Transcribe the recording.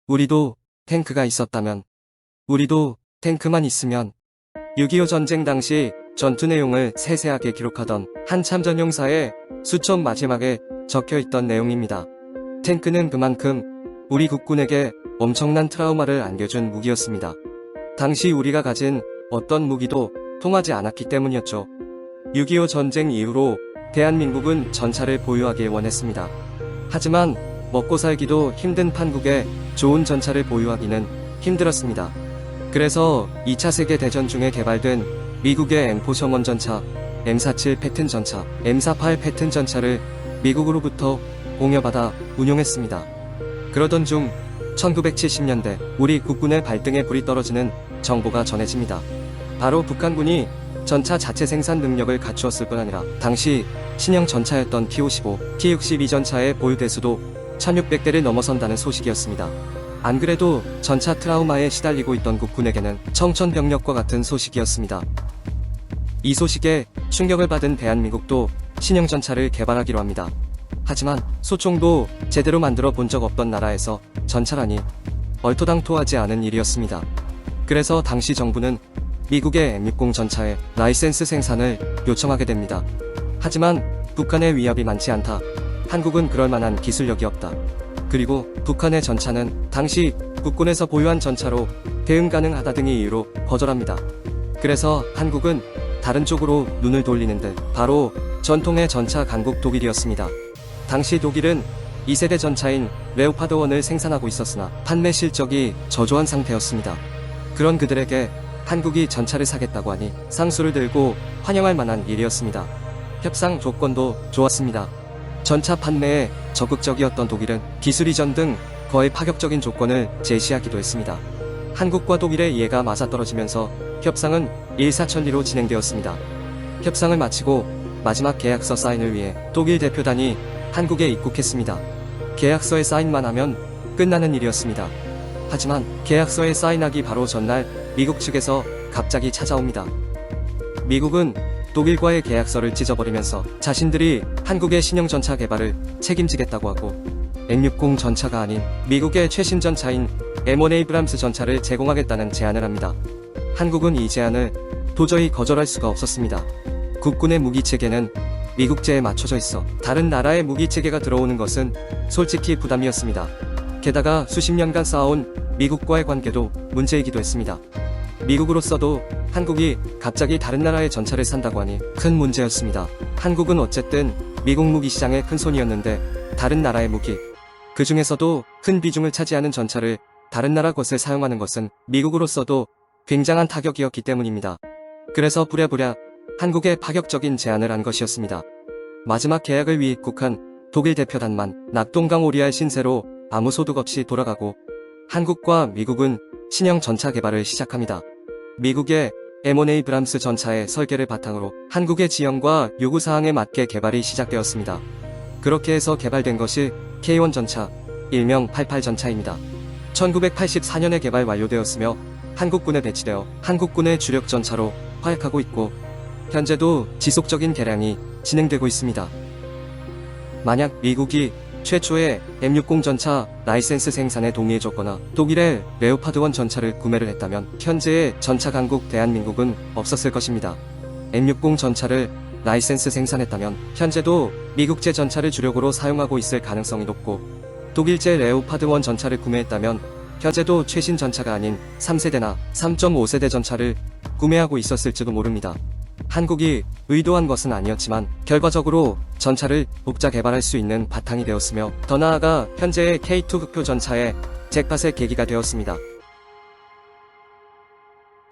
우리도 탱크가 있었다면, 우리도 탱크만 있으면. 6.25 전쟁 당시 전투 내용을 세세하게 기록하던 한 참전용사의 수첩 마지막에 적혀있던 내용입니다. 탱크는 그만큼 우리 국군에게 엄청난 트라우마를 안겨준 무기였습니다. 당시 우리가 가진 어떤 무기도 통하지 않았기 때문이었죠. 6.25 전쟁 이후로 대한민국은 전차를 보유하길 원했습니다. 하지만 먹고 살기도 힘든 판국에 좋은 전차를 보유하기는 힘들었습니다. 그래서 2차 세계대전 중에 개발된 미국의 M4 셔먼 전차, M47 패튼 전차, M48 패튼 전차를 미국으로부터 공여받아 운용했습니다. 그러던 중 1970년대 우리 국군의 발등에 불이 떨어지는 정보가 전해집니다. 바로 북한군이 전차 자체 생산 능력을 갖추었을 뿐 아니라 당시 신형 전차였던 T-55, T-62 전차의 보유 대수도 1600대를 넘어선다는 소식이었습니다. 안 그래도 전차 트라우마에 시달리고 있던 국군에게는 청천벽력과 같은 소식이었습니다. 이 소식에 충격을 받은 대한민국도 신형 전차를 개발하기로 합니다. 하지만 소총도 제대로 만들어 본 적 없던 나라에서 전차라니 얼토당토하지 않은 일이었습니다. 그래서 당시 정부는 미국의 M60 전차의 라이센스 생산을 요청하게 됩니다. 하지만 북한의 위협이 많지 않다. 한국은 그럴 만한 기술력이 없다. 그리고 북한의 전차는 당시 국군에서 보유한 전차로 대응 가능하다 등의 이유로 거절합니다. 그래서 한국은 다른 쪽으로 눈을 돌리는데 바로 전통의 전차 강국 독일이었습니다. 당시 독일은 2세대 전차인 레오파드 1을 생산하고 있었으나 판매 실적이 저조한 상태였습니다. 그런 그들에게 한국이 전차를 사겠다고 하니 쌍수를 들고 환영할 만한 일이었습니다. 협상 조건도 좋았습니다. 전차 판매에 적극적이었던 독일은 기술 이전 등 거의 파격적인 조건을 제시하기도 했습니다. 한국과 독일의 이해가 맞아떨어지면서 협상은 일사천리로 진행되었습니다. 협상을 마치고 마지막 계약서 사인을 위해 독일 대표단이 한국에 입국했습니다. 계약서에 사인만 하면 끝나는 일이었습니다. 하지만 계약서에 사인하기 바로 전날 미국 측에서 갑자기 찾아옵니다. 미국은 독일과의 계약서를 찢어버리면서 자신들이 한국의 신형 전차 개발을 책임지겠다고 하고 M60 전차가 아닌 미국의 최신 전차인 M1 에이브람스 전차를 제공하겠다는 제안을 합니다. 한국은 이 제안을 도저히 거절할 수가 없었습니다. 국군의 무기체계는 미국제에 맞춰져 있어 다른 나라의 무기체계가 들어오는 것은 솔직히 부담이었습니다. 게다가 수십 년간 쌓아온 미국과의 관계도 문제이기도 했습니다. 미국으로서도 한국이 갑자기 다른 나라의 전차를 산다고 하니 큰 문제였습니다. 한국은 어쨌든 미국 무기 시장의 큰손이었는데 다른 나라의 무기, 그 중에서도 큰 비중을 차지하는 전차를 다른 나라 것을 사용하는 것은 미국으로서도 굉장한 타격이었기 때문입니다. 그래서 부랴부랴 한국에 파격적인 제안을 한 것이었습니다. 마지막 계약을 위해 입국한 독일 대표단만 낙동강 오리알 신세로 아무 소득 없이 돌아가고 한국과 미국은 신형 전차 개발을 시작합니다. 미국의 M1 에이브람스 전차의 설계를 바탕으로 한국의 지형과 요구사항에 맞게 개발이 시작되었습니다. 그렇게 해서 개발된 것이 K1 전차, 일명 88 전차입니다. 1984년에 개발 완료되었으며 한국군에 배치되어 한국군의 주력 전차로 활약하고 있고 현재도 지속적인 개량이 진행되고 있습니다. 만약 미국이 최초의 M60 전차 라이센스 생산에 동의해줬거나 독일의 레오파드 1 전차를 구매를 했다면 현재의 전차 강국 대한민국은 없었을 것입니다. M60 전차를 라이센스 생산했다면 현재도 미국제 전차를 주력으로 사용하고 있을 가능성이 높고 독일제 레오파드 1 전차를 구매했다면 현재도 최신 전차가 아닌 3세대나 3.5세대 전차를 구매하고 있었을지도 모릅니다. 한국이 의도한 것은 아니었지만 결과적으로 전차를 독자 개발할 수 있는 바탕이 되었으며 더 나아가 현재의 K2 흑표 전차의 잭팟의 계기가 되었습니다.